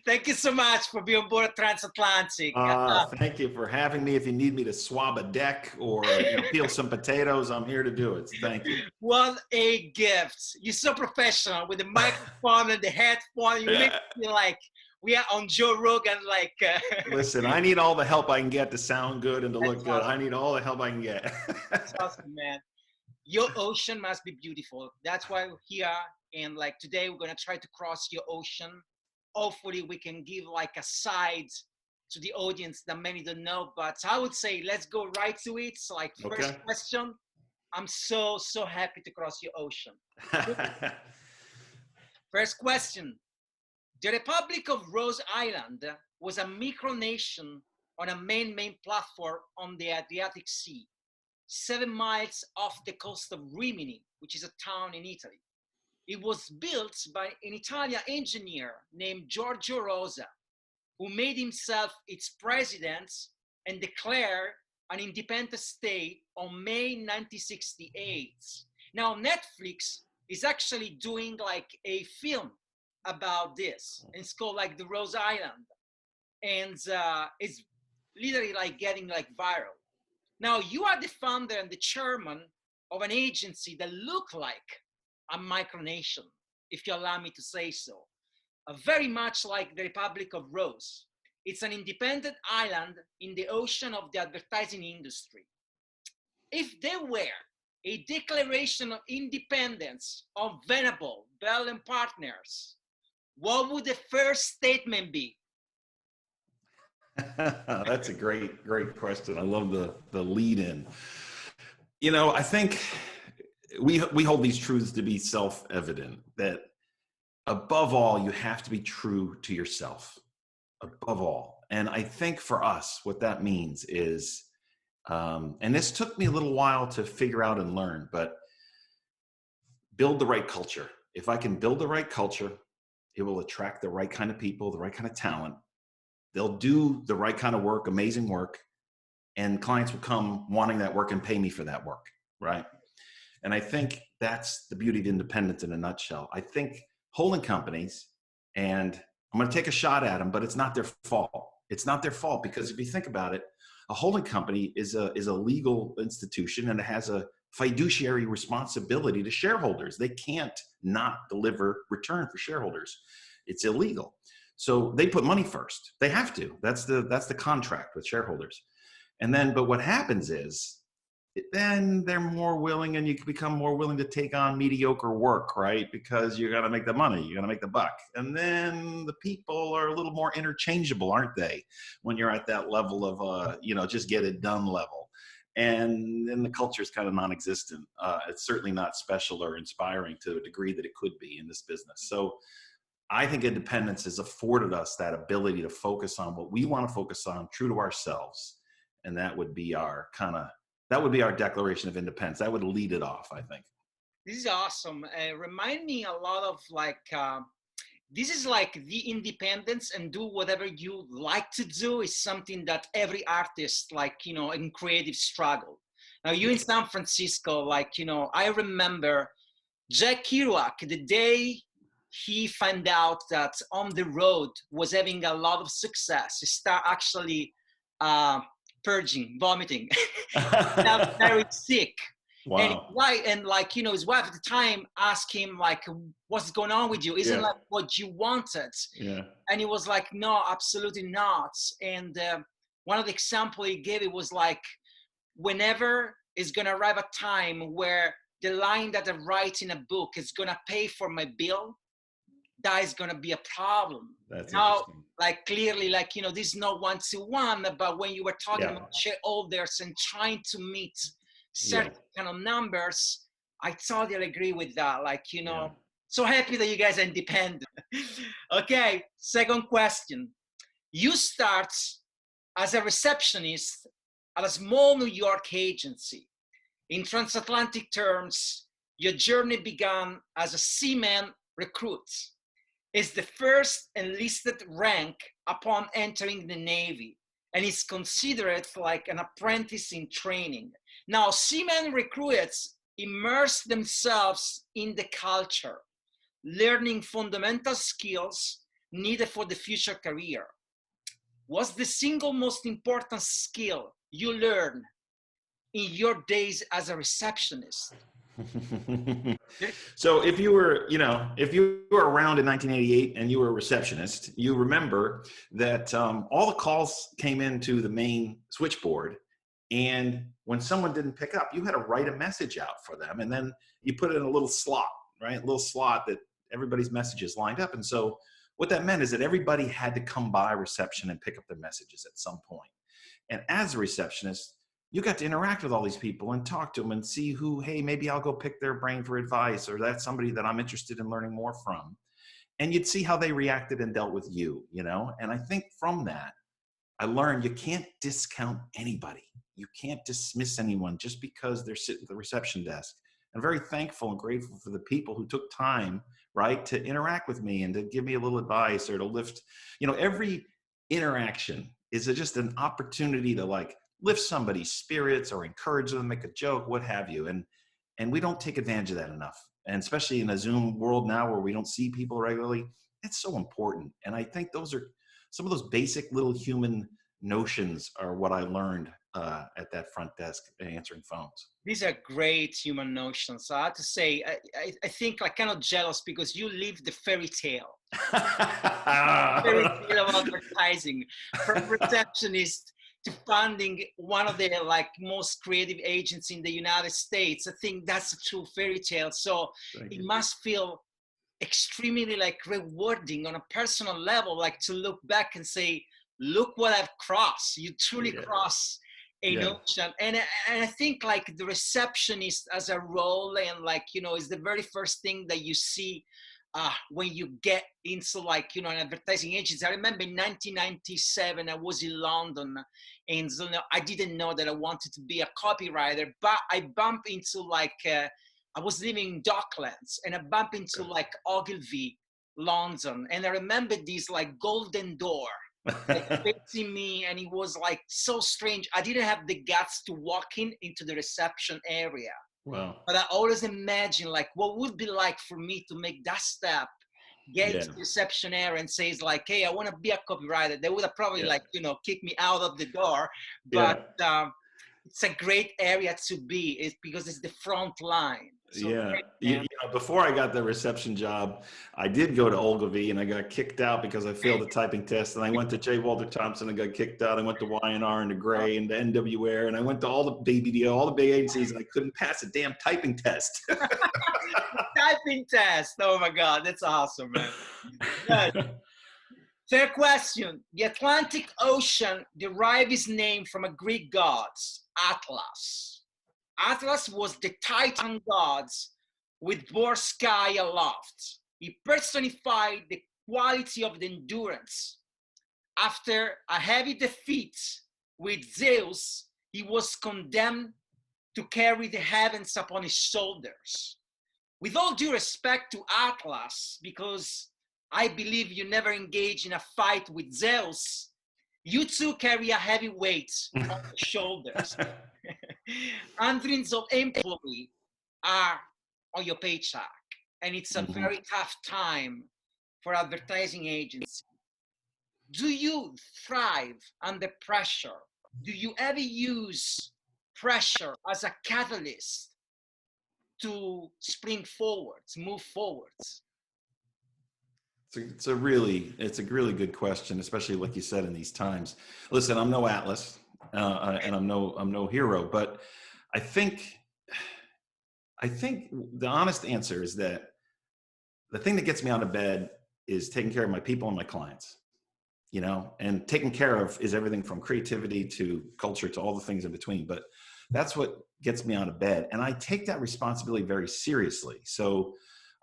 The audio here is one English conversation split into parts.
Thank you so much for being on board Transatlantic. Thank you for having me. If you need me to swab a deck or peel some potatoes, I'm here to do it. Thank you. What a gift. You're so professional with the microphone and the headphone. You make me feel like we are on Joe Rogan. Listen, I need all the help I can get to sound good and to look good. Awesome. I need all the help I can get. That's awesome, man. Your ocean must be beautiful. That's why we're here. And today we're going to try to cross your ocean. Hopefully we can give a side to the audience that many don't know, but I would say let's go right to it. So first question, I'm so happy to cross your ocean. First question, the Republic of Rhode Island was a micronation on a main platform on the Adriatic Sea, 7 miles off the coast of Rimini, which is a town in Italy. It was built by an Italian engineer named Giorgio Rosa, who made himself its president and declared an independent state on May 1968. Now, Netflix is actually doing a film about this. And it's called The Rose Island. And it's literally getting viral. Now, you are the founder and the chairman of an agency that look like a micronation, if you allow me to say so. Very much like the Republic of Rose. It's an independent island in the ocean of the advertising industry. If there were a declaration of independence of Venable, Bell and Partners, what would the first statement be? That's a great question. I love the lead in. I think we hold these truths to be self-evident, that above all, you have to be true to yourself, above all. And I think for us, what that means is, and this took me a little while to figure out and learn, but build the right culture. If I can build the right culture, it will attract the right kind of people, the right kind of talent. They'll do the right kind of work, amazing work, and clients will come wanting that work and pay me for that work, right? And I think that's the beauty of independence in a nutshell. I think holding companies, and I'm going to take a shot at them, but it's not their fault. It's not their fault, because if you think about it, a holding company is a legal institution, and it has a fiduciary responsibility to shareholders. They can't not deliver return for shareholders. It's illegal. So they put money first. They have to. That's the contract with shareholders. And then, but what happens is, then they're more willing, and you can become more willing to take on mediocre work, right? Because you got to make the money, you got to make the buck. And then the people are a little more interchangeable, aren't they? When you're at that level of, just get it done level. And then the culture is kind of non-existent. It's certainly not special or inspiring to a degree that it could be in this business. So I think independence has afforded us that ability to focus on what we want to focus on, true to ourselves. And that would be our declaration of independence. That would lead it off, I think. This is awesome. Remind me a lot of this is the independence and do whatever you like to do is something that every artist, in creative struggle. Now you in San Francisco, I remember Jack Kerouac, the day he found out that On the Road was having a lot of success, he started actually purging, vomiting, got very sick. Wow. And his wife at the time asked him what's going on with you? Isn't that what you wanted? Yeah. And he was like, no, absolutely not. And one of the examples he gave, it was whenever is going to arrive a time where the line that I write in a book is going to pay for my bill, that is going to be a problem. That's now, clearly, this is not one-to-one, but when you were talking about shareholders and trying to meet certain kind of numbers, I totally agree with that. So happy that you guys are independent. Okay, second question. You start as a receptionist at a small New York agency. In transatlantic terms, your journey began as a seaman recruit. It's the first enlisted rank upon entering the Navy, and is considered an apprentice in training. Now, seamen recruits immerse themselves in the culture, learning fundamental skills needed for the future career? What's the single most important skill you learned in your days as a receptionist? So if you were, if you were around in 1988 and you were a receptionist, you remember that all the calls came into the main switchboard. And when someone didn't pick up, you had to write a message out for them. And then you put it in a little slot, right? A little slot that everybody's messages lined up. And so what that meant is that everybody had to come by reception and pick up their messages at some point. And as a receptionist, you got to interact with all these people and talk to them and see who, hey, maybe I'll go pick their brain for advice, or that's somebody that I'm interested in learning more from. And you'd see how they reacted and dealt with you, And I think from that, I learned you can't discount anybody. You can't dismiss anyone just because they're sitting at the reception desk. I'm very thankful and grateful for the people who took time, right, to interact with me and to give me a little advice or to lift, every interaction is just an opportunity to lift somebody's spirits or encourage them, make a joke, what have you. And we don't take advantage of that enough. And especially in a Zoom world now where we don't see people regularly, it's so important. And I think those are some of those basic little human notions are what I learned at that front desk answering phones. These are great human notions. I have to say, I think kind of jealous because you live the fairy tale. Fairy tale of advertising, from receptionist to funding one of the most creative agents in the United States. I think that's a true fairy tale. So it must feel extremely rewarding on a personal level, to look back and say, look what I've crossed. You truly cross a notion. And I think the receptionist as a role and is the very first thing that you see when you get into an advertising agency. I remember in 1997, I was in London, and I didn't know that I wanted to be a copywriter, but I bumped into I was living in Docklands, and I bumped into Ogilvy, London, and I remember this golden door facing me, and it was so strange. I didn't have the guts to walk into the reception area. Wow. But I always imagine what would be like for me to make that step, get into the reception area and says hey, I want to be a copywriter. They would have probably kicked me out of the door. But it's a great area to be, because it's the front line. So before I got the reception job, I did go to Ogilvy and I got kicked out because I failed the typing test. And I went to J. Walter Thompson and got kicked out. I went to Y&R and to Gray and to NW Air, and I went to all the BBDO, all the big agencies, and I couldn't pass a damn typing test. Typing test. Oh my God, that's awesome, man. Good. Fair question. The Atlantic Ocean derived its name from a Greek god, Atlas. Atlas was the Titan god with broad sky aloft. He personified the quality of the endurance. After a heavy defeat with Zeus, he was condemned to carry the heavens upon his shoulders. With all due respect to Atlas, because I believe you never engage in a fight with Zeus, you too carry a heavy weight on your shoulders. Hundreds of employees are on your paycheck, and it's a very tough time for advertising agencies. Do you thrive under pressure? Do you ever use pressure as a catalyst to spring forwards, move forwards? It's a really good question, especially like you said in these times. Listen, I'm no Atlas, and I'm no hero, but I think the honest answer is that the thing that gets me out of bed is taking care of my people and my clients, and taking care of is everything from creativity to culture to all the things in between. But that's what gets me out of bed, and I take that responsibility very seriously. So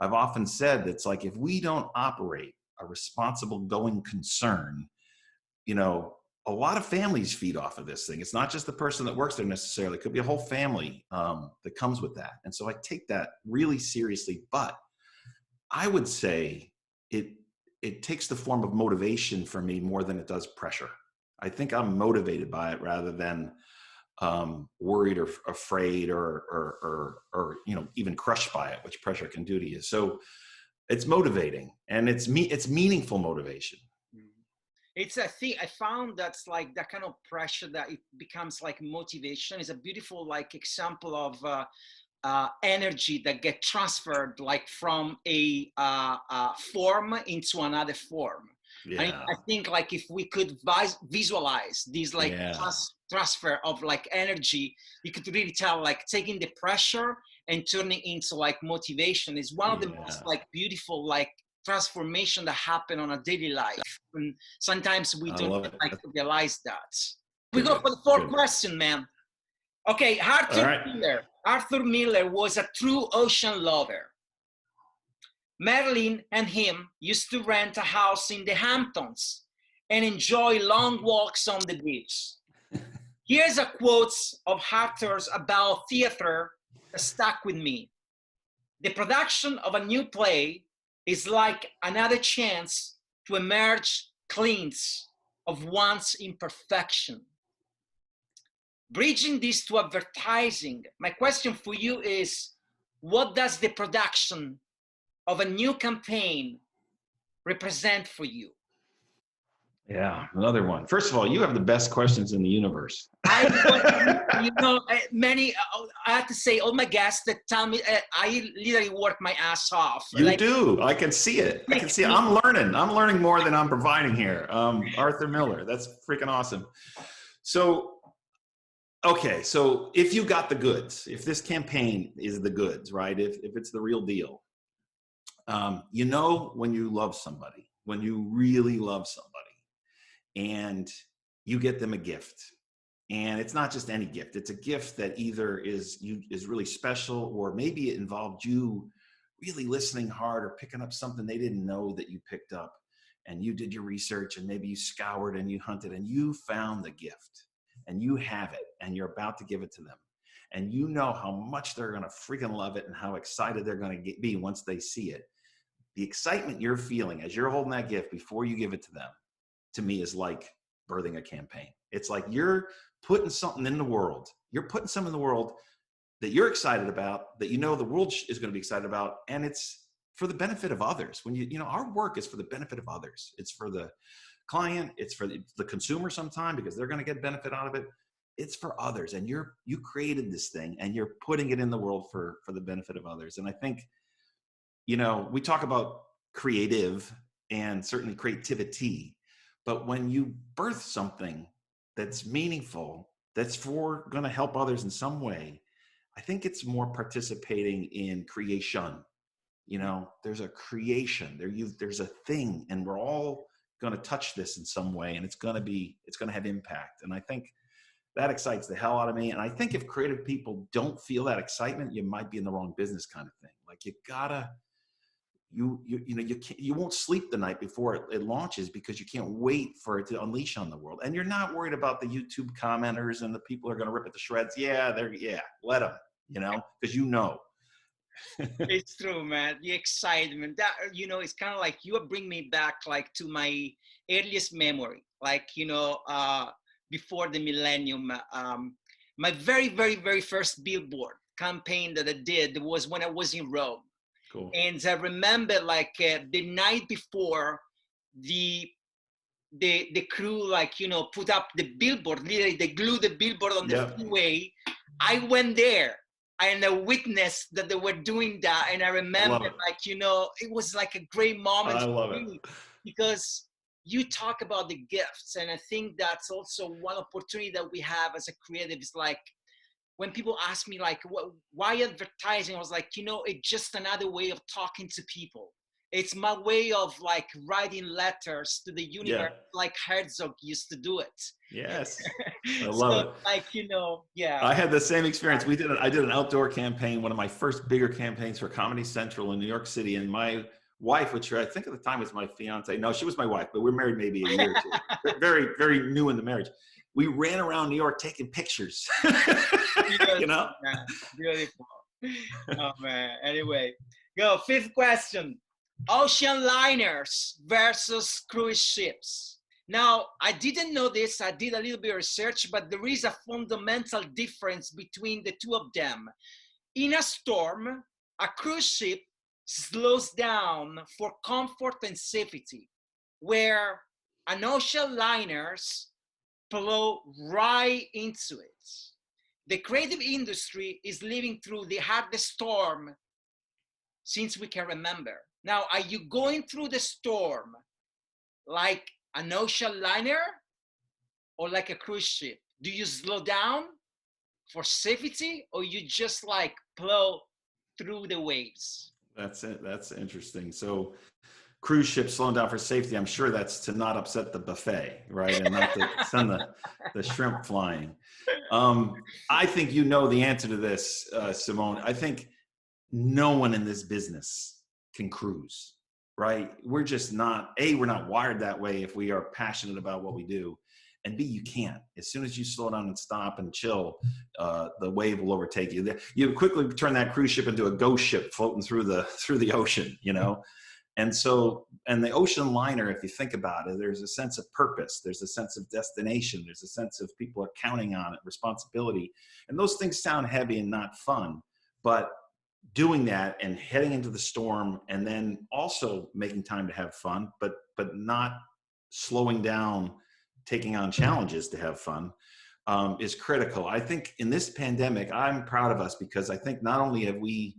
I've often said that's if we don't operate a responsible going concern, a lot of families feed off of this thing. It's not just the person that works there necessarily. It could be a whole family that comes with that. And so I take that really seriously, but I would say it takes the form of motivation for me more than it does pressure. I think I'm motivated by it rather than worried or afraid or even crushed by it, which pressure can do to you. So it's motivating, and it's meaningful motivation. It's a thing I found that's like that kind of pressure that it becomes like motivation is a beautiful like example of energy that get transferred like from a form into another form. And Yeah. I think like if we could visualize these like Yeah. transfer of like energy, you could really tell like taking the pressure and turning into like motivation is one of the most like beautiful like transformation that happen on a daily life. And sometimes we don't like realize that. We go for the fourth question, man. Okay, Arthur Miller was a true ocean lover. Marilyn and him used to rent a house in the Hamptons and enjoy long walks on the beach. Here's a quote of Arthur's about theater that stuck with me. The production of a new play is like another chance to emerge cleansed of one's imperfection. Bridging this to advertising, my question for you is, what does the production of a new campaign represent for you? Yeah, another one. First of all, you have the best questions in the universe. I have to say, all my guests that tell me, I literally work my ass off. You do. I can see it. I can see it. I'm learning more than I'm providing here. Arthur Miller, that's freaking awesome. So, okay, so if you got the goods, if this campaign is the goods, right? If it's the real deal, you know when you love somebody, when you really love somebody, and you get them a gift. And it's not just any gift. It's a gift that either is really special, or maybe it involved you really listening hard or picking up something they didn't know that you picked up. And you did your research, and maybe you scoured and you hunted and you found the gift, and you have it, and you're about to give it to them. And you know how much they're going to freaking love it and how excited they're going to be once they see it. The excitement you're feeling as you're holding that gift before you give it to them, to me, is like birthing a campaign. It's like you're putting something in the world. You're putting something in the world that you're excited about, that you know the world is going to be excited about, and it's for the benefit of others. When you know, our work is for the benefit of others. It's for the client, it's for the consumer sometime, because they're going to get benefit out of it. It's for others, and you created this thing, and you're putting it in the world for the benefit of others. And I think, you know, we talk about creative and certainly creativity, but when you birth something that's meaningful, that's going to help others in some way, I think it's more participating in creation. You know, there's a creation there. There's a thing, and we're all going to touch this in some way, and it's going to have impact. And I think that excites the hell out of me. And I think if creative people don't feel that excitement, you might be in the wrong business, kind of thing. Like you gotta. You won't sleep the night before it launches, because you can't wait for it to unleash on the world. And you're not worried about the YouTube commenters and the people who are going to rip it to shreds. Let them, because It's true, man. The excitement that, it's kind of like you bring me back like to my earliest memory, like, before the millennium. My very, very, very first billboard campaign that I did was when I was in Rome. Cool. And I remember like the night before the crew, like, put up the billboard, literally they glued the billboard on the freeway. I went there and I witnessed that they were doing that. And I remember like, it was like a great moment for me, because you talk about the gifts. And I think that's also one opportunity that we have as a creative, is like, when people ask me like, why advertising? I was like, it's just another way of talking to people. It's my way of like writing letters to the universe, like Herzog used to do it. Yes, I love it. Like, I had the same experience. I did an outdoor campaign, one of my first bigger campaigns for Comedy Central in New York City. And my wife, which I think at the time was my fiance. No, she was my wife, but we were married maybe a year or two. Very, very new in the marriage. We ran around New York taking pictures. Man, beautiful. Oh man. Anyway, go. Fifth question: ocean liners versus cruise ships. Now, I didn't know this. I did a little bit of research, but there is a fundamental difference between the two of them. In a storm, a cruise ship slows down for comfort and safety, where an ocean liners plow right into it. The creative industry is living through the hardest storm since we can remember. Now, are you going through the storm like an ocean liner or like a cruise ship? Do you slow down for safety, or you just like plow through the waves? That's it. That's interesting. So cruise ships slowing down for safety, I'm sure that's to not upset the buffet, right? And not to send the shrimp flying. I think you know the answer to this, Simone. I think no one in this business can cruise, right? We're just not, A, we're not wired that way if we are passionate about what we do. And B, you can't. As soon as you slow down and stop and chill, the wave will overtake you. You quickly turn that cruise ship into a ghost ship floating through the ocean, you know? And so, and the ocean liner, if you think about it, there's a sense of purpose. There's a sense of destination. There's a sense of people are counting on it, responsibility. And those things sound heavy and not fun, but doing that and heading into the storm and then also making time to have fun, but not slowing down, taking on challenges to have fun, is critical. I think in this pandemic, I'm proud of us because I think not only have we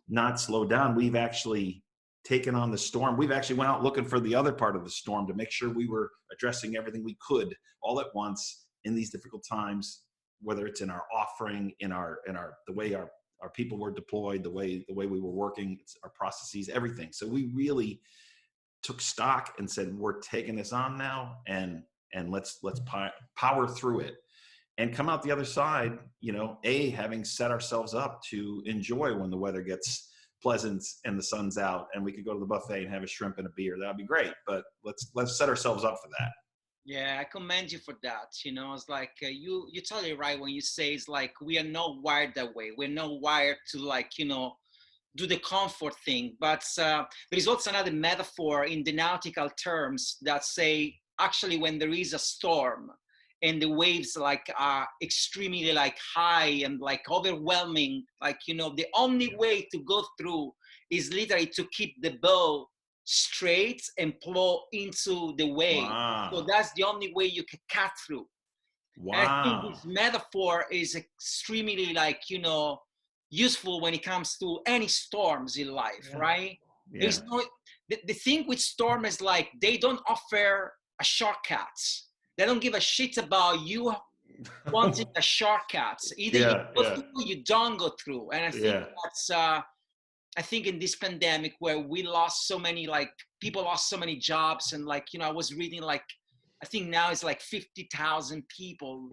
not slowed down, we've actually taken on the storm. We've actually went out looking for the other part of the storm to make sure we were addressing everything we could all at once in these difficult times, whether it's in our offering, in our the way our people were deployed, the way we were working, our processes, everything. So we really took stock and said, we're taking this on now, and let's power through it and come out the other side, you know, having set ourselves up to enjoy when the weather gets pleasant and the sun's out and we could go to the buffet and have a shrimp and a beer. That'd be great, but let's set ourselves up for that. Yeah, I commend you for that. You know, it's like you're totally right when you say it's like we are not wired that way. We're not wired to like, you know, do the comfort thing. But there is also another metaphor in the nautical terms that say actually when there is a storm and the waves like are extremely like high and like overwhelming, like, you know, the only way to go through is literally to keep the bow straight and plow into the wave. Wow. So that's the only way you can cut through. Wow. And I think this metaphor is extremely like, you know, useful when it comes to any storms in life, right? Yeah. There's no, the thing with storm is like they don't offer a shortcut. They don't give a shit about you wanting a shortcut. Either you go through or you don't go through. And I think that's I think in this pandemic where we lost so many, like people lost so many jobs, and like, you know, I was reading like, I think now it's like 50,000 people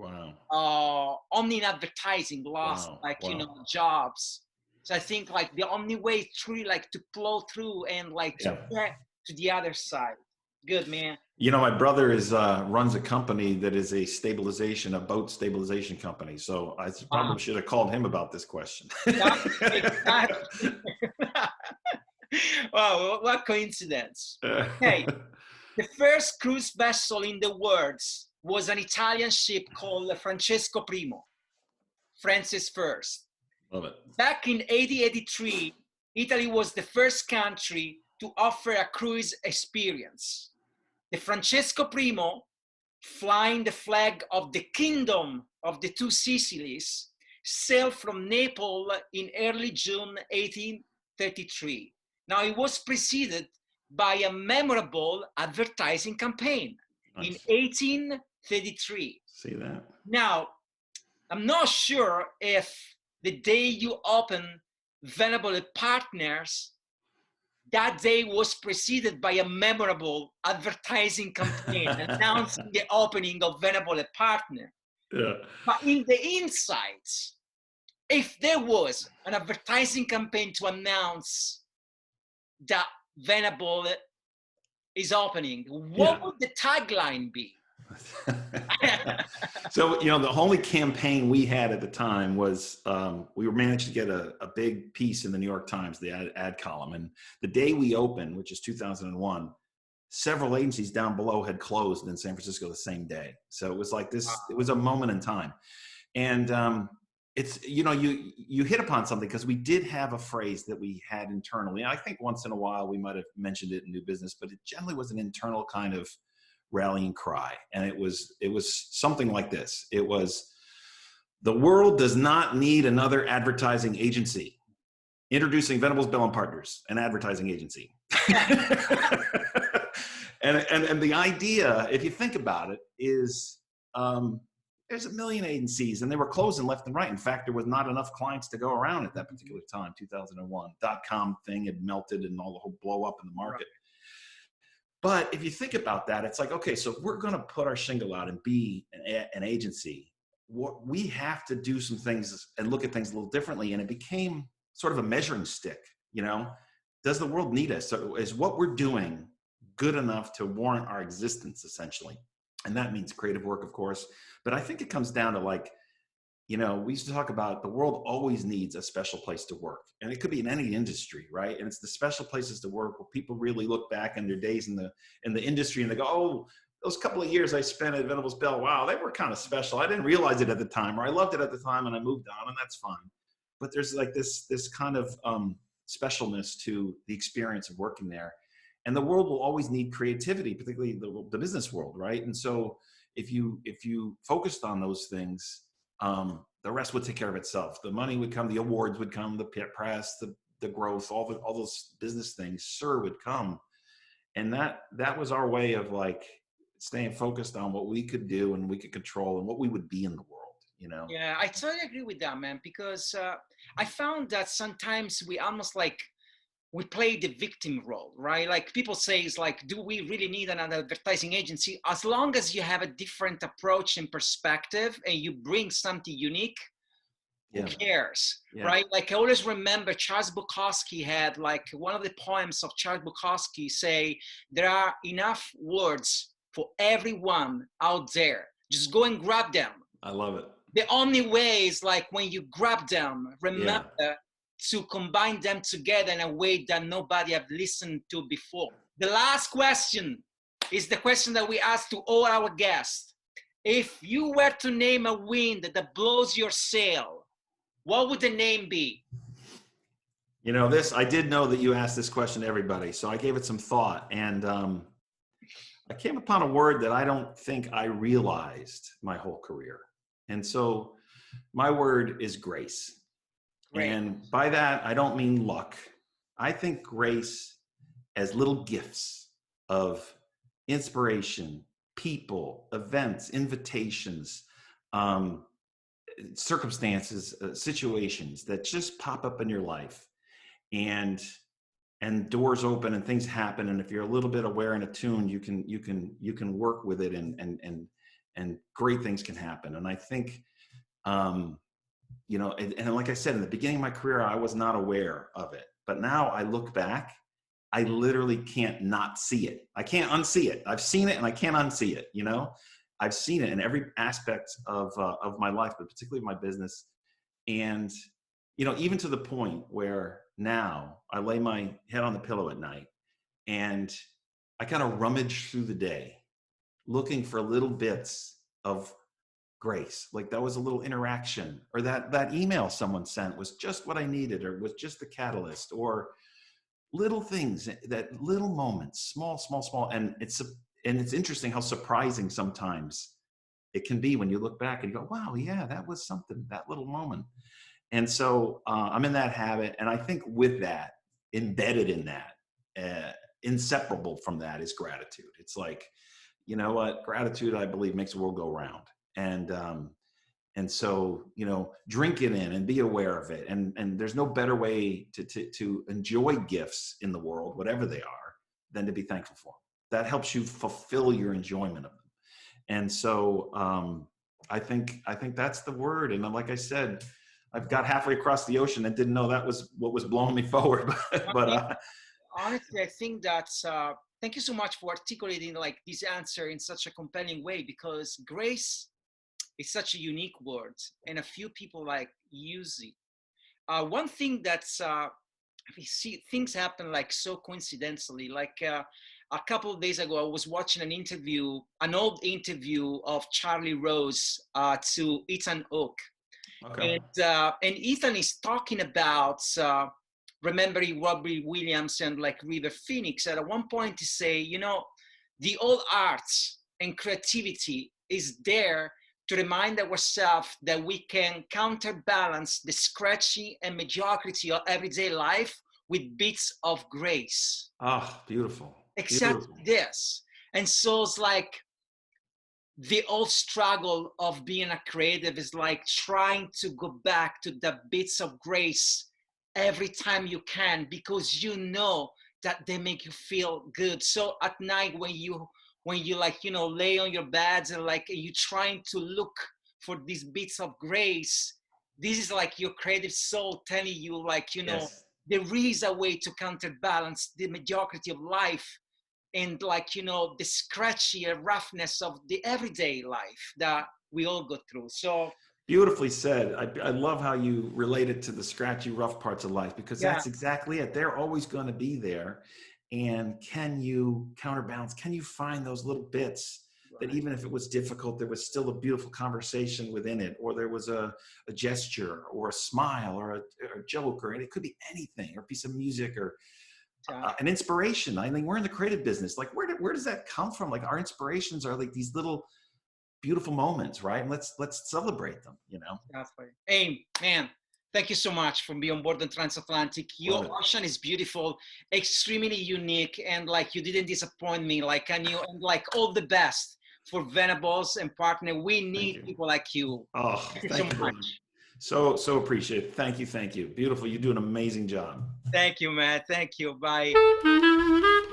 only in advertising lost you know, jobs. So I think like the only way is truly like to plow through and like to get to the other side. Good, man. You know, my brother runs a company that is a boat stabilization company. So I probably should have called him about this question. Exactly. Wow, what coincidence. Hey, the first cruise vessel in the world was an Italian ship called Francesco I, Francis I. Love it. Back in 1883, Italy was the first country to offer a cruise experience. The Francesco I, flying the flag of the Kingdom of the Two Sicilies, sailed from Naples in early June 1833. Now, it was preceded by a memorable advertising campaign in 1833. See that? Now, I'm not sure if the day you open Venable Partners, that day was preceded by a memorable advertising campaign announcing the opening of Venable Partner. Yeah. But in the insights, if there was an advertising campaign to announce that Venable is opening, what would the tagline be? So, you know, the only campaign we had at the time was we managed to get a big piece in the New York Times, the ad column. And the day we opened, which is 2001, several agencies down below had closed in San Francisco the same day. So it was like this, it was a moment in time. And it's, you hit upon something, because we did have a phrase that we had internally. I think once in a while we might have mentioned it in new business, but it generally was an internal kind of rallying cry. And it was something like this. It was, the world does not need another advertising agency. Introducing Venables, Bell and Partners, an advertising agency. and the idea, if you think about it, is there's a million agencies and they were closing left and right. In fact, there was not enough clients to go around at that particular time, 2001. .com thing had melted and all the whole blow up in the market. But if you think about that, it's like, okay, so if we're going to put our shingle out and be an agency, we have to do some things and look at things a little differently. And it became sort of a measuring stick, does the world need us? So is what we're doing good enough to warrant our existence, essentially? And that means creative work, of course. But I think it comes down to, like, we used to talk about the world always needs a special place to work. And it could be in any industry, right? And it's the special places to work where people really look back on their days in the industry and they go, oh, those couple of years I spent at Venables Bell, wow, they were kind of special. I didn't realize it at the time, or I loved it at the time and I moved on, and that's fine. But there's like this kind of specialness to the experience of working there. And the world will always need creativity, particularly the business world, right? And so if you focused on those things, the rest would take care of itself. The money would come, the awards would come, the press, the growth, all those business things, would come. And that was our way of, like, staying focused on what we could do and we could control and what we would be in the world. Yeah, I totally agree with that, man, because I found that sometimes we almost like we play the victim role, right? Like people say, it's like, do we really need an advertising agency? As long as you have a different approach and perspective and you bring something unique, who cares, right? Like I always remember Charles Bukowski had, like, one of the poems of Charles Bukowski say, there are enough words for everyone out there. Just go and grab them. I love it. The only way is, like, when you grab them, remember to combine them together in a way that nobody have listened to before. The last question is the question that we ask to all our guests. If you were to name a wind that blows your sail, what would the name be? I did know that you asked this question to everybody, so I gave it some thought. And I came upon a word that I don't think I realized my whole career. And so my word is grace. Great. And by that, I don't mean luck. I think grace as little gifts of inspiration, people, events, invitations, circumstances, situations that just pop up in your life, and doors open and things happen. And if you're a little bit aware and attuned, you can work with it, and great things can happen. And I think, and like I said, in the beginning of my career, I was not aware of it, but now I look back, I literally can't not see it. I can't unsee it. I've seen it and I can't unsee it. I've seen it in every aspect of my life, but particularly my business. And, even to the point where now I lay my head on the pillow at night and I kind of rummage through the day looking for little bits of grace. Like that was a little interaction, or that email someone sent was just what I needed, or was just the catalyst, or little things, that little moments, small. And it's interesting how surprising sometimes it can be when you look back and you go, wow, yeah, that was something, that little moment. And so I'm in that habit. And I think with that, embedded in that, inseparable from that is gratitude. It's like, you know what, gratitude, I believe, makes the world go round. And so, drink it in and be aware of it. And there's no better way to enjoy gifts in the world, whatever they are, than to be thankful for them. That helps you fulfill your enjoyment of them. And so I think that's the word. And like I said, I've got halfway across the ocean and didn't know that was what was blowing me forward. But honestly, I think that's, thank you so much for articulating like this answer in such a compelling way, because grace is such a unique word and a few people like use it. One thing that's, we see things happen like so coincidentally, like a couple of days ago, I was watching an old interview of Charlie Rose to Ethan Hawke. Okay. And Ethan is talking about remembering Robbie Williams and like River Phoenix. At one point to say, you know, the old arts and creativity is there to remind ourselves that we can counterbalance the scratchy and mediocrity of everyday life with bits of grace. Ah, beautiful. Except Beautiful. this. And so it's like the old struggle of being a creative is like trying to go back to the bits of grace every time you can, because you know that they make you feel good. So at night when you like, you know, lay on your beds and like you trying to look for these bits of grace, this is like your creative soul telling you like, you know, Yes. there is a way to counterbalance the mediocrity of life and like, you know, the scratchy roughness of the everyday life that we all go through. So Beautifully said. I love how you relate it to the scratchy, rough parts of life, because yeah, that's exactly it. They're always going to be there. And can you counterbalance? Can you find those little bits that right, even if it was difficult, there was still a beautiful conversation within it, or there was a gesture or a smile or a joke, or and it could be anything, or a piece of music or yeah, an inspiration. I mean, we're in the creative business. Like, where does that come from? Like, our inspirations are like these little beautiful moments, right? And let's celebrate them, you know. definitely. Hey man, thank you so much for being on board the transatlantic. Your Love it. ocean is beautiful, extremely unique, and like you didn't disappoint me. Like, and you, and like all the best for Venables and partner. We Thank need you. people like you. Oh, Thank you so thank you, much. brother. So appreciate it. Thank you. Beautiful. You do an amazing job. Thank you, man. Thank you. Bye.